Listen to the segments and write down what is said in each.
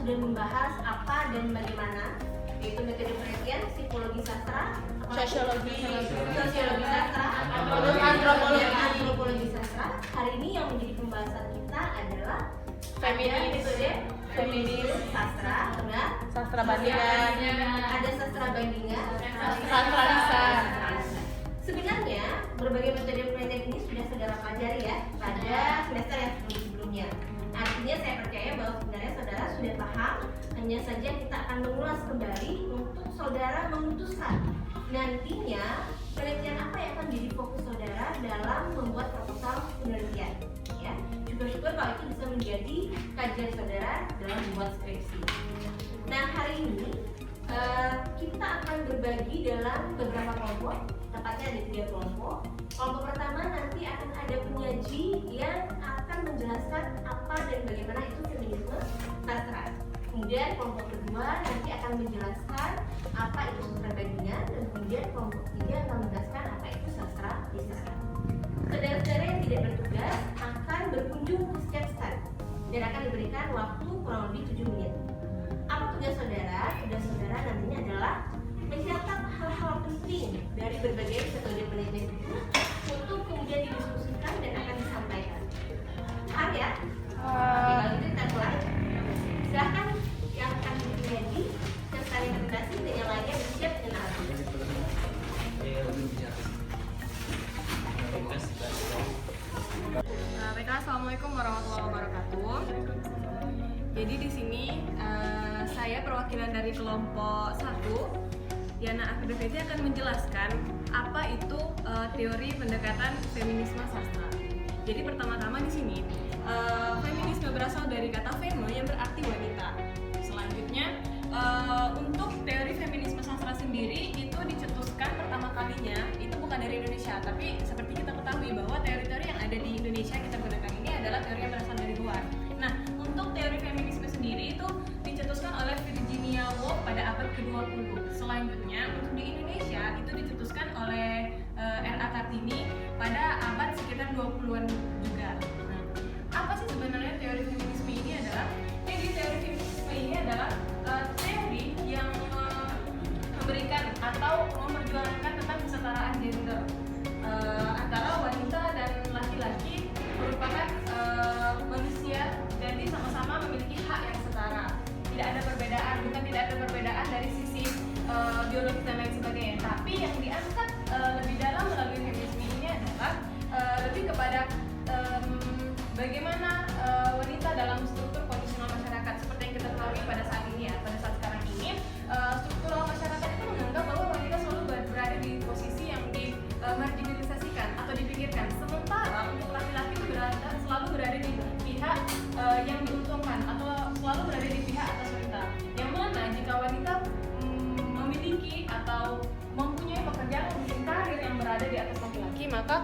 sudah membahas apa dan bagaimana, yaitu metode penelitian, psikologi sastra, sosiologi sastra, antropologi sastra. Hari ini yang menjadi pembahasan kita adalah metode feminis sastra, sastra bandingan, ada sastra bandingan, sastra lisan. Sebenarnya berbagai metode penelitian ini sudah saudara pelajari ya pada semester yang sebelumnya. Artinya saya percaya bahwa sebenarnya saudara sudah paham, hanya saja kita akan mengulas kembali untuk saudara memutuskan nantinya penelitian apa yang akan menjadi fokus saudara dalam membuat proposal penelitian. Ya, syukur-syukur kalau itu bisa menjadi kajian saudara dalam membuat skripsi. Nah, hari ini kita akan berbagi dalam beberapa kelompok, tepatnya ada 3 kelompok. Kelompok pertama nanti akan ada penyaji yang akan menjelaskan apa dan bagaimana itu feminisme sastra. Kemudian kelompok kedua nanti akan menjelaskan apa itu sastra bandingan, dan kemudian kelompok ketiga akan menjelaskan apa itu sastra lisan. Saudara-saudara yang tidak bertugas akan berkunjung ke setiap stand dan akan diberikan waktu kurang lebih 7 menit. Apa tugas saudara? Tugas saudara nantinya adalah mencatat hal-hal penting dari berbagai metode penelitian itu untuk kemudian didiskusikan dan akan disampaikan. Paham ya? Kalau gitu kita mulai. Silahkan yang akan menjadi yang saling presentasi dan yang lainnya bersiap dengan alat. Baiklah, assalamualaikum warahmatullahi wabarakatuh. Jadi di sini saya perwakilan dari kelompok 1, Diana Afidoveti, akan menjelaskan apa itu teori pendekatan feminisme sastra. Jadi pertama-tama di sini feminisme berasal dari kata feme yang berarti wanita. Selanjutnya untuk teori feminisme sastra sendiri itu dicetuskan pertama kalinya itu bukan dari Indonesia, tapi seperti kita ketahui bahwa teori-teori yang ada di Indonesia kita gunakan ini adalah teori yang berasal dari luar. Nah, untuk teori feminisme sendiri itu dicetuskan oleh Virginia Woolf pada abad ke-20. Selanjutnya untuk di Indonesia itu dicetuskan oleh R.A. Kartini pada abad sekitar 20-an juga. Nah, apa sih sebenarnya teori feminisme ini adalah? Jadi teori feminisme ini adalah teori yang memberikan atau memperjuangkan tentang kesetaraan gender antara wanita dan laki-laki merupakan manusia, jadi sama-sama memiliki hak yang setara. Tidak ada perbedaan, bukan tidak ada perbedaan dari sisi biologis dan lain sebagainya. Tapi yang diangkat lebih dalam melalui feminisme ini adalah lebih kepada bagaimana wanita dalam struktur kondisional masyarakat. Seperti yang kita ketahui pada saat ini ya, pada saat sekarang ini struktural masyarakat itu menganggap bahwa wanita selalu berada di posisi yang dimarginalisasikan atau dipinggirkan. Sementara untuk laki-laki itu selalu berada di pihak yang diuntungkan atau selalu berada di pihak atas wanita. Yang mana jika wanita memiliki atau mempunyai pekerjaan, mungkin karir yang berada di atas laki-laki, maka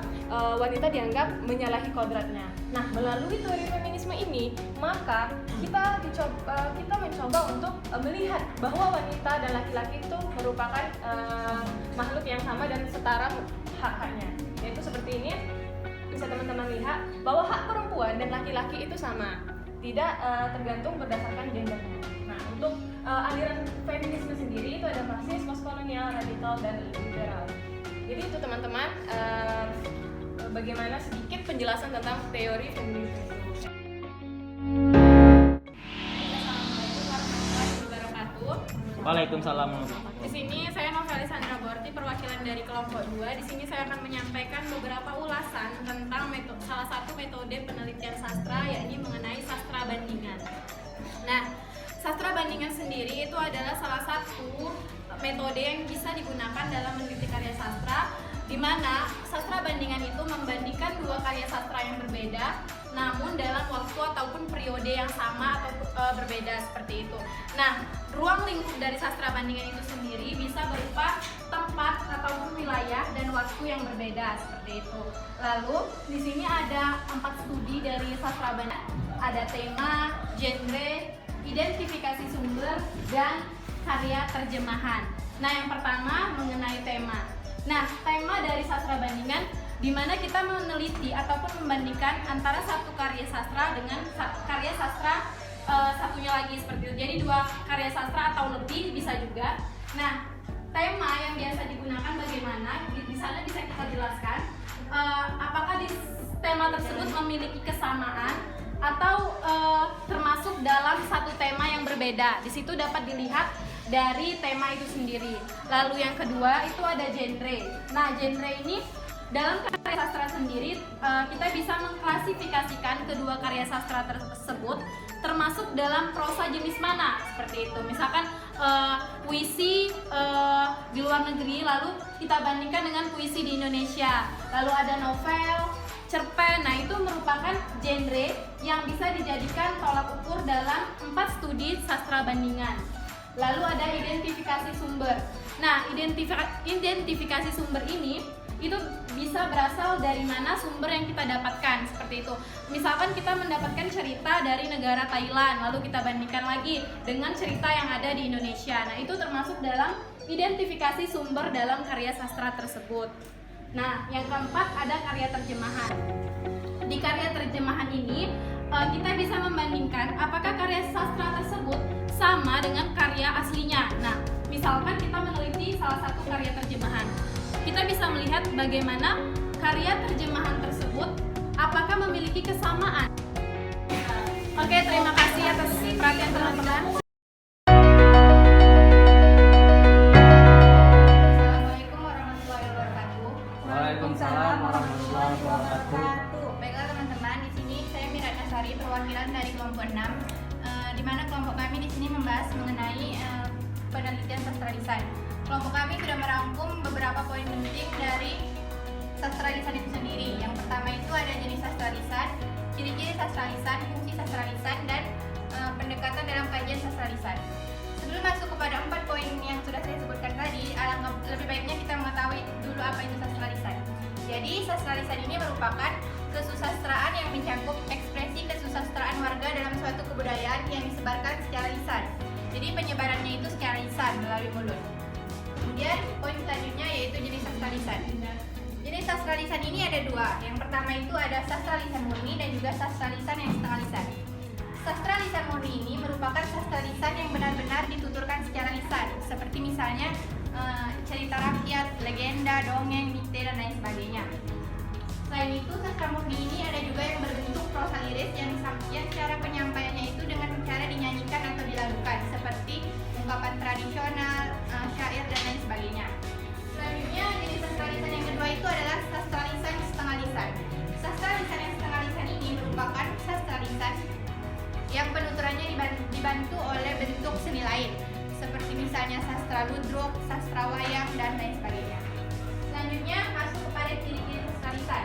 wanita dianggap menyalahi kodratnya. Nah, melalui teori feminisme ini, maka kita mencoba untuk melihat bahwa wanita dan laki-laki itu merupakan makhluk yang sama dan setara hak-haknya. Yaitu seperti ini, bisa teman-teman lihat bahwa hak perempuan dan laki-laki itu sama, tidak tergantung berdasarkan gendernya. Nah, untuk aliran feminisme sendiri itu ada marxis, postkolonial, radikal, dan liberal. Jadi itu teman-teman bagaimana sedikit penjelasan tentang teori feminisme. Assalamualaikum warahmatullahi wabarakatuh. Waalaikumsalam. Di sini saya Novelis Sandra Borti, perwakilan dari kelompok 2. Di sini saya akan menyampaikan beberapa ulasan tentang salah satu metode penelitian sastra, yakni mengenai sastra bandingan. Nah, sastra bandingan sendiri itu adalah salah satu metode yang bisa digunakan dalam meneliti karya sastra, di mana sastra bandingan itu membandingkan dua karya sastra yang berbeda, namun dalam waktu ataupun periode yang sama atau berbeda seperti itu. Nah, ruang lingkup dari sastra bandingan itu sendiri bisa berupa tempat ataupun wilayah dan waktu yang berbeda seperti itu. Lalu di sini ada 4 studi dari sastra bandingan, ada tema, genre, identifikasi sumber, dan karya terjemahan. Nah, yang pertama mengenai tema. Nah, tema dari sastra bandingan di mana kita meneliti ataupun membandingkan antara satu karya sastra dengan karya sastra satunya lagi lagi seperti itu. Jadi 2 karya sastra atau lebih bisa juga. Nah, tema yang biasa digunakan bagaimana? Di sana bisa kita jelaskan apakah di tema tersebut memiliki kesamaan atau termasuk dalam satu tema yang berbeda. Di situ dapat dilihat dari tema itu sendiri. Lalu yang kedua itu ada genre. Nah, genre ini dalam karya sastra sendiri kita bisa mengklasifikasikan kedua karya sastra tersebut termasuk dalam prosa jenis mana, seperti itu. Misalkan puisi di luar negeri lalu kita bandingkan dengan puisi di Indonesia. Lalu ada novel, cerpen. Nah, itu merupakan genre yang bisa dijadikan tolak ukur dalam 4 studi sastra bandingan. Lalu ada identifikasi sumber. Nah, identifikasi sumber ini itu bisa berasal dari mana sumber yang kita dapatkan, seperti itu. Misalkan kita mendapatkan cerita dari negara Thailand, lalu kita bandingkan lagi dengan cerita yang ada di Indonesia. Nah, itu termasuk dalam identifikasi sumber dalam karya sastra tersebut. Nah, yang keempat ada karya terjemahan. Di karya terjemahan ini kita bisa membandingkan apakah karya sastra tersebut sama dengan karya aslinya. Nah, misalkan kita meneliti salah satu karya terjemahan, kita bisa melihat bagaimana karya terjemahan tersebut apakah memiliki kesamaan. Oke, terima kasih atas perhatian teman-teman. Assalamualaikum warahmatullahi wabarakatuh. Waalaikumsalam warahmatullahi wabarakatuh. Baiklah teman-teman, di sini saya Mira Nasari, perwakilan dari kelompok 6. Di mana kelompok kami di sini membahas mengenai penelitian sastra lisan. Kelompok kami sudah merangkum beberapa poin penting dari sastra lisan itu sendiri. Yang pertama itu ada jenis sastra lisan, ciri-ciri sastra lisan, fungsi sastra lisan, dan pendekatan dalam kajian sastra lisan. Sebelum masuk kepada 4 poin yang sudah saya sebutkan tadi, alangkah lebih baiknya kita mengetahui dulu apa itu sastra lisan. Jadi sastra lisan ini merupakan kesusastraan yang mencakup ekspresi kesusastraan warga dalam suatu kebudayaan yang disebarkan secara lisan. Jadi penyebarannya itu secara lisan melalui mulut. Kemudian poin selanjutnya yaitu jenis sastra lisan. Jenis sastra lisan ini ada 2. Yang pertama itu ada sastra lisan murni dan juga sastra lisan yang setengah lisan. Sastra lisan murni ini merupakan sastra lisan yang benar-benar dituturkan secara lisan, seperti misalnya cerita rakyat, legenda, dongeng, mite, dan lain sebagainya. Selain itu, sastra murni ini ada juga yang berbentuk prosa liris yang cara penyampaiannya itu dengan cara dinyanyikan atau dilagukan, seperti ungkapan tradisional, syair, dan lain sebagainya. Selanjutnya, jenis sastra lisan yang kedua itu adalah sastra lisan setengah lisan. Sastra lisan yang setengah lisan ini merupakan sastra lisan yang penuturannya dibantu oleh bentuk seni lain, seperti misalnya sastra ludruk, sastra wayang, dan lain sebagainya. Selanjutnya, masuk kepada ciri-ciri sastra lisan.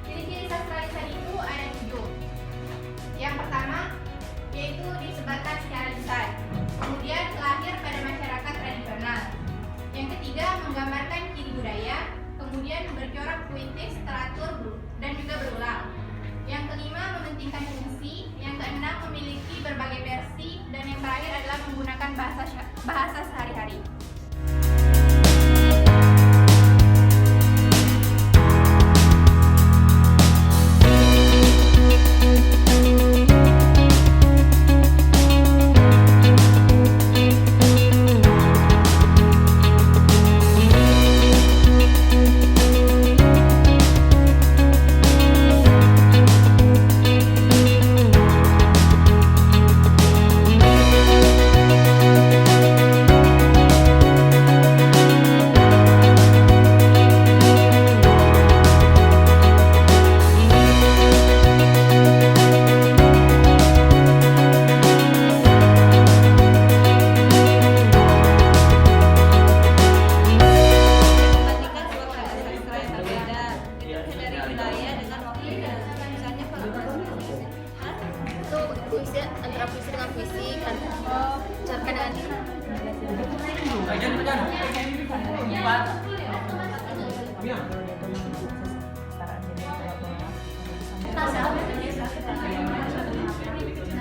Ciri-ciri sastra lisan itu ada 7. Yang pertama, yaitu disebarkan secara lisan. Kemudian lahir pada masyarakat tradisional. Yang ketiga, menggambarkan ciri budaya. Kemudian bercorak puitis, teratur, dan juga berulang. Yang kelima, mementingkan fungsi. Yang keenam, memiliki berbagai versi. Dan yang terakhir adalah menggunakan bahasa sehari-hari. Puisi antara puisi dengan puisi kan cerpen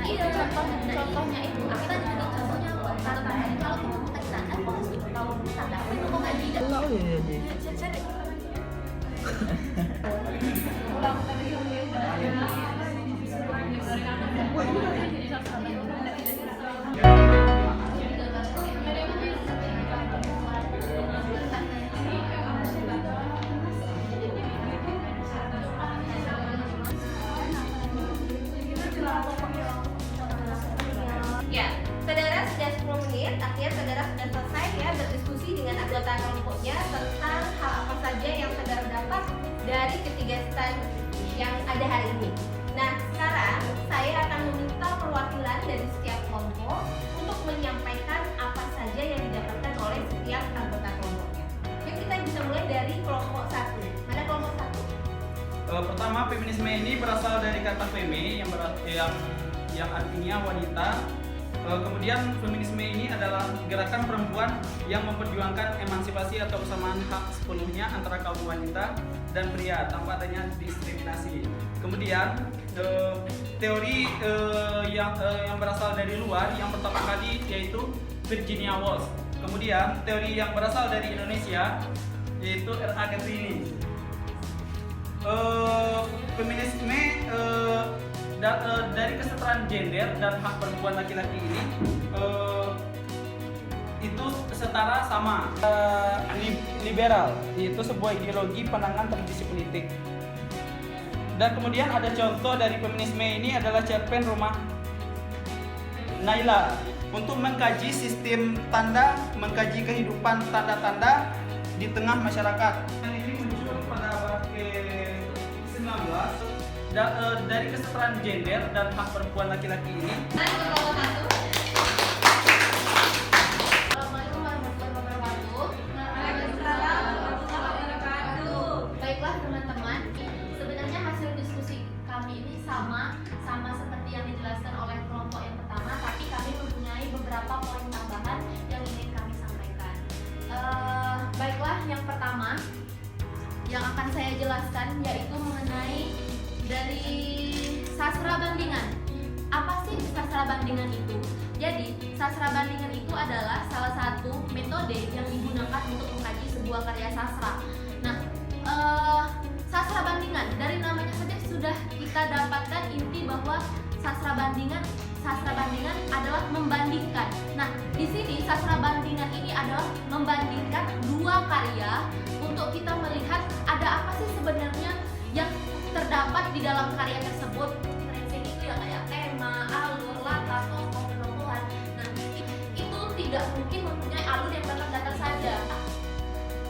iya contohnya itu kita jadi contohnya kalau kamu teks standar kalau standar itu kok nggak tidak kelompoknya tentang hal apa saja yang saudara dapat dari ketiga stand yang ada hari ini. Nah, sekarang saya akan meminta perwakilan dari setiap kelompok untuk menyampaikan apa saja yang didapatkan oleh setiap anggota kelompoknya. Yuk kita bisa mulai dari kelompok 1. Mana kelompok 1? Pertama, feminisme ini berasal dari kata feme yang artinya wanita. Kemudian feminisme ini adalah gerakan perempuan yang memperjuangkan emansipasi atau kesamaan hak sepenuhnya antara kaum wanita dan pria tanpa adanya diskriminasi. Kemudian teori yang berasal dari luar yang pertama kali yaitu Virginia Woolf. Kemudian teori yang berasal dari Indonesia yaitu R.A. Katrini. Feminisme dari kesetaraan gender dan hak perempuan laki-laki ini itu setara sama. Liberal yaitu sebuah ideologi pandangan tradisi politik. Dan kemudian ada contoh dari feminisme ini adalah cerpen rumah Naila untuk mengkaji sistem tanda, mengkaji kehidupan tanda-tanda di tengah masyarakat. Dan ini muncul pada abad ke-19 dari kesetaraan gender dan hak perempuan laki-laki ini. Kelompok 1. Assalamualaikum warahmatullahi wabarakatuh. Waalaikumsalam warahmatullahi wabarakatuh. Baiklah teman-teman, sebenarnya hasil diskusi kami ini sama seperti yang dijelaskan oleh kelompok yang pertama, tapi kami mempunyai beberapa poin tambahan yang ingin kami sampaikan. Baiklah, yang pertama yang akan saya jelaskan yaitu mengenai dari sastra bandingan. Apa sih sastra bandingan itu? Jadi, sastra bandingan itu adalah salah satu metode yang digunakan untuk mengkaji sebuah karya sastra. Nah, sastra bandingan dari namanya saja sudah kita dapatkan inti bahwa sastra bandingan adalah membandingkan. Nah, di sini sastra bandingan ini adalah membandingkan dua karya untuk kita melihat ada apa sih sebenarnya yang terdapat di dalam karya tersebut. Prinsip itu ya kayak tema, alur, latar, tokoh, penokohan. Nah, itu tidak mungkin mempunyai alur yang datar-datar saja.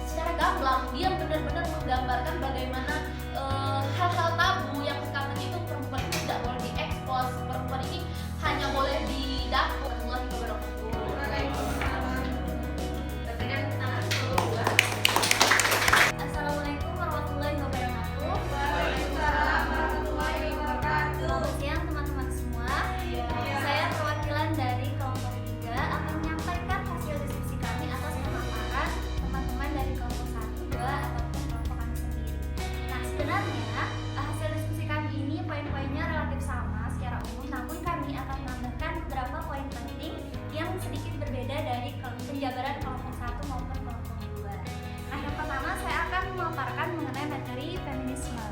Secara gamblang dia benar-benar menggambarkan bagaimana hal-hal tabu yang sekarang itu perempuan itu tidak boleh diekspos, perempuan ini hanya boleh di dapur. Assalamualaikum warahmatullahi wabarakatuh. Waalaikumsalam warahmatullahi wabarakatuh. Selamat siang teman-teman semua. Saya perwakilan dari kelompok 3 akan menyampaikan hasil diskusi kami atas pemaparan teman-teman dari kelompok 1, 2 ataupun kelompok kami sendiri. Nah, sebenarnya hasil diskusi kami ini poin-poinnya relatif sama secara umum, namun kami akan menambahkan beberapa poin penting yang sedikit berbeda dari penjabaran kelompok 1 maupun kelompok 2. Nah, yang pertama saya akan memaparkan mengenai materi feminisme.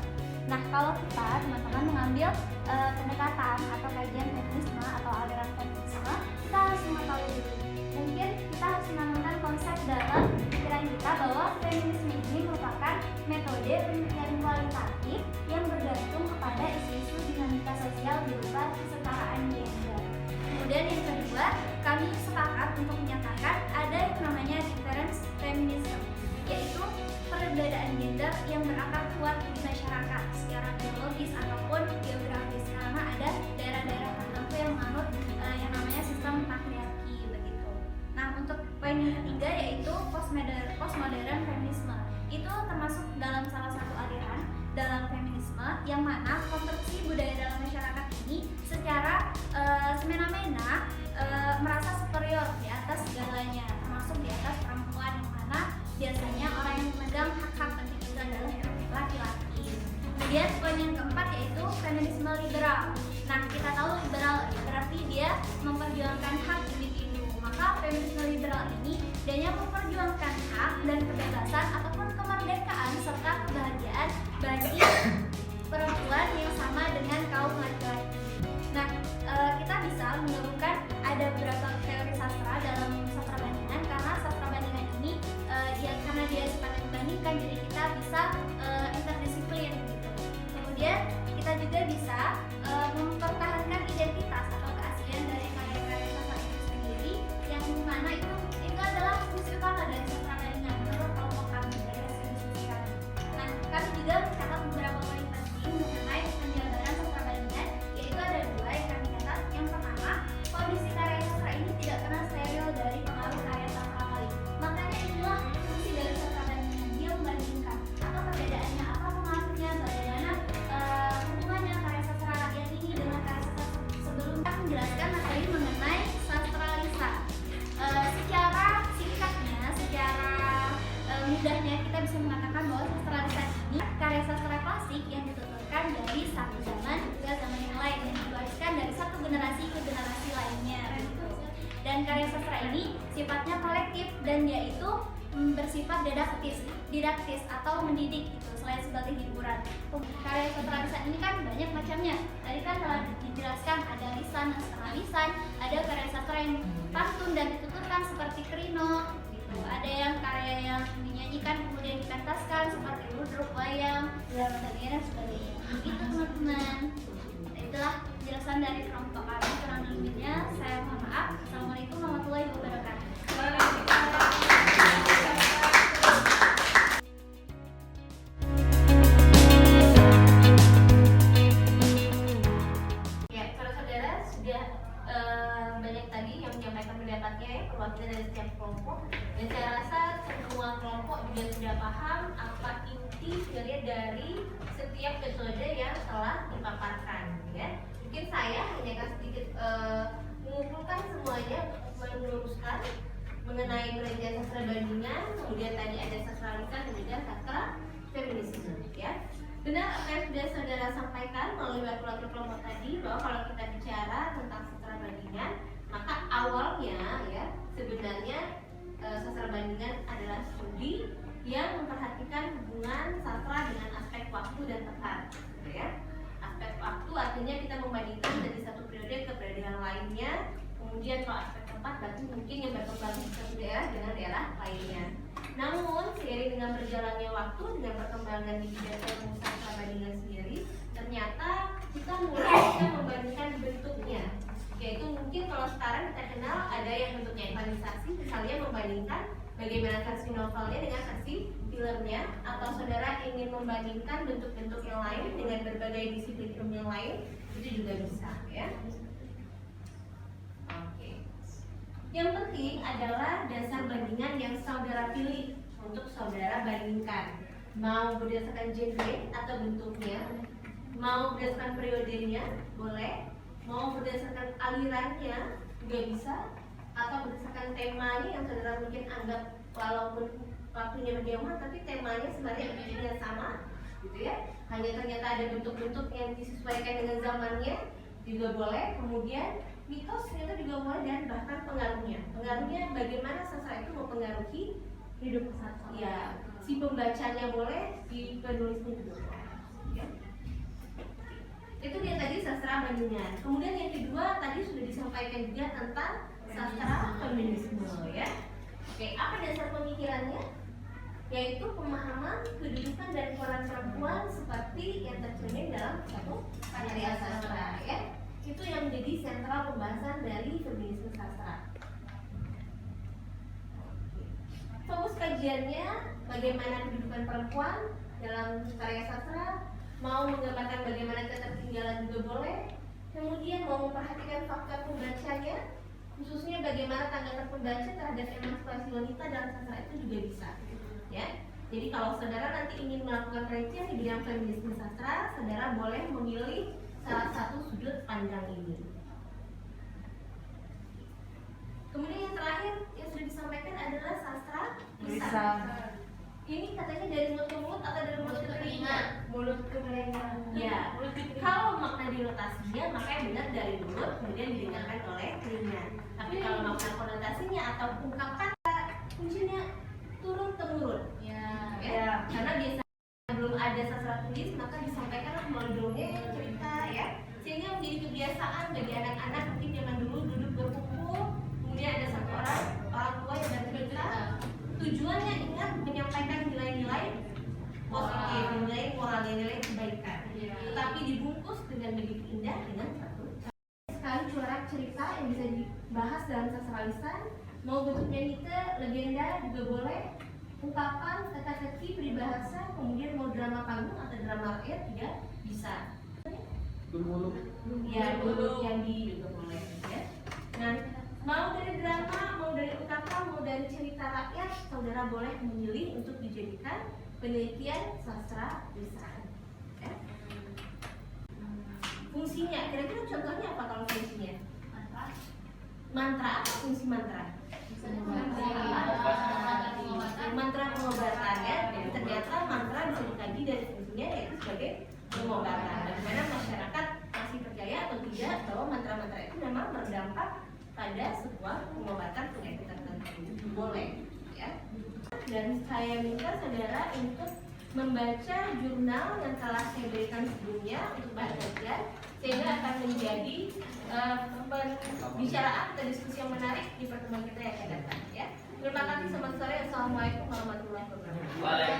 Nah, kalau kita teman-teman mengambil pendekatan atau kajian feminisme atau aliran feminisme, kita harus mengetahui dulu. Mungkin kita harus menanamkan konsep dalam pikiran kita bahwa feminisme ini merupakan metode penelitian kualitatif yang bergantung kepada isu-isu dinamika sosial berupa kesetaraan gender. Kemudian yang kedua, kami sepakat untuk menyatakan ada yang namanya difference feminism, yaitu perbedaan gender yang berakar kuat di masyarakat secara biologis ataupun geografis, karena ada daerah-daerah tertentu yang menganut yang namanya sistem patriarki begitu. Nah, untuk poin yang ketiga yaitu postmodern feminisme. Itu termasuk dalam salah satu aliran dalam feminisme yang mana konstruksi budaya dalam masyarakat ini secara semena-mena merasa superior di atas segalanya, termasuk di atas perempuan, yang mana biasanya orang yang memegang hak-hak penting itu adalah laki-laki. Kemudian poin yang keempat yaitu feminisme liberal. Nah, kita tahu liberal berarti dia memperjuangkan hak individu. Maka feminisme liberal ini dia memperjuangkan hak dan kebebasan ataupun kemerdekaan serta kebahagiaan bagi perempuan yang sama dengan kaum laki-laki. Nah, kita bisa menemukan ada beberapa teori sastra dalam sastra bandingan, karena sastra bandingan ini karena dia sifatnya membandingkan, jadi kita bisa interdisiplin gitu. Kemudian kita juga bisa mempertahankan identitas atau keaslian dari Dan karya sastra ini sifatnya kolektif dan yaitu bersifat didaktis atau mendidik gitu, selain sebagai hiburan. Karya sastra lisan ini kan banyak macamnya. Tadi kan telah dijelaskan ada lisan, setengah lisan, ada karya sastra yang pantun dan dituturkan seperti Kerino gitu. Ada yang karya yang dinyanyikan kemudian dipentaskan seperti ludruk, wayang, dan sebagainya. Begitu teman-teman. Itulah penjelasan dari kelompok kami. Kurang lebihnya saya mohon maaf. Assalamualaikum warahmatullahi wabarakatuh. Ya, saudara-saudara sudah banyak tadi yang menyampaikan pendapatnya ya, perwakilan dari setiap kelompok. Dan saya rasa semua kelompok juga sudah paham apa inti sebenarnya dari setiap metode yang telah dipaparkan. Ya, mungkin saya hanya akan sedikit mengumpulkan semuanya untuk meluruskan mengenai penelitian sastra bandingan, kemudian tadi ada sastra lisan dan juga sastra feminisme. Ya, benar apa yang sudah saudara sampaikan melalui wakil-wakil kelompok tadi, bahwa kalau kita bicara tentang sastra bandingan, maka awalnya ya sebenarnya sastra bandingan adalah studi yang memperhatikan hubungan sastra dengan aspek waktu dan tempat, gitu ya. Aspek waktu artinya kita membandingkan dari satu periode ke periode yang lainnya. Kemudian kalau aspek tempat berarti mungkin yang berkembang di satu daerah dengan daerah lainnya. Namun seiring dengan berjalannya waktu, dengan perkembangan di bidang ilmu sastra bandingan sendiri, ternyata kita mulai bisa membandingkan bentuknya. Yaitu mungkin kalau sekarang kita kenal ada yang bentuknya ekranisasi, misalnya membandingkan bagaimana versi novelnya dengan versi filmnya, atau saudara ingin membandingkan bentuk-bentuk yang lain dengan berbagai disiplin ilmu yang lain, itu juga bisa ya. Oke. Yang penting adalah dasar bandingan yang saudara pilih untuk saudara bandingkan. Mau berdasarkan genre atau bentuknya, mau berdasarkan periodenya, boleh. Mau berdasarkan alirannya juga bisa, atau berdasarkan temanya yang saudara mungkin anggap walaupun waktunya berjauhan tapi temanya sebenarnya intinya sama gitu ya, hanya ternyata ada bentuk-bentuk yang disesuaikan dengan zamannya juga boleh. Kemudian mitos ternyata juga boleh, dan bahkan pengaruhnya bagaimana sastra itu mempengaruhi hidup sastra ya, si pembacanya boleh, si penulisnya juga boleh ya. Itu dia tadi sastra bandingan. Kemudian yang kedua tadi sudah disampaikan juga tentang sastra feminisme ya. Oke, apa dasar pemikirannya? Yaitu pemahaman kedudukan dan peran perempuan seperti yang tercermin dalam satu karya sastra ya. Itu yang menjadi sentral pembahasan dari feminisme sastra. Fokus kajiannya bagaimana kedudukan perempuan dalam karya sastra, mau menggambarkan bagaimana ketertinggalan juga boleh. Kemudian mau memperhatikan faktor pembacanya, khususnya bagaimana tanggapan pembaca terhadap emansipasi wanita dalam sastra itu juga bisa ya. Jadi kalau saudara nanti ingin melakukan penelitian di bidang feminisme sastra, saudara boleh memilih salah satu sudut pandang ini. Kemudian yang terakhir yang sudah disampaikan adalah sastra lisan. Ini katanya dari mulut ke mulut atau dari mulut ke telinga? Mulut ke telinga. Ya, kalau makna dinotasinya maka yang benar dari mulut kemudian didengarkan oleh telinga. Tapi kalau makna konotasinya atau ungkapan kuncinya turun temurun. Ya. Karena biasanya belum ada sastra tulis maka disampaikan melalui dongeng, cerita ya. Sehingga menjadi kebiasaan bagi anak-anak mungkin zaman dulu duduk berkumpul, kemudian ada satu orang tua yang bercerita. Tujuannya ingat menyampaikan nilai-nilai positif, nilai moral, nilai kebaikan, tetapi dibungkus dengan begitu indah dengan satu sekali corak cerita yang bisa dibahas dalam sastra lisan. Mau bentuknya mite, legenda juga boleh, ungkapan, teka-teki, peribahasa, kemudian mau drama panggung atau drama rakyat juga bisa. Ya, dulu yang di juga boleh ya. Nah, mau dari drama, mau dari ungkapan, mau dari cerita rakyat, saudara boleh memilih untuk dijadikan penelitian sastra lisan. Ya. Fungsinya, kira-kira contohnya apa kalau fungsinya? Mantra, apa fungsi mantra? Mantra pengobatan ya. Jadi ternyata mantra bisa dikaji dari fungsinya yaitu sebagai pengobatan. Bagaimana masyarakat masih percaya atau tidak bahwa mantra-mantra itu memang berdampak pada sebuah pengobatan penyakit tertentu. Boleh, ya. Dan saya minta saudara untuk membaca jurnal yang telah saya berikan sebelumnya untuk bahan kajian, sehingga akan menjadi pembicaraan atau diskusi yang menarik di pertemuan kita yang akan datang, ya. Terima kasih, selamat sore. Assalamualaikum warahmatullahi wabarakatuh.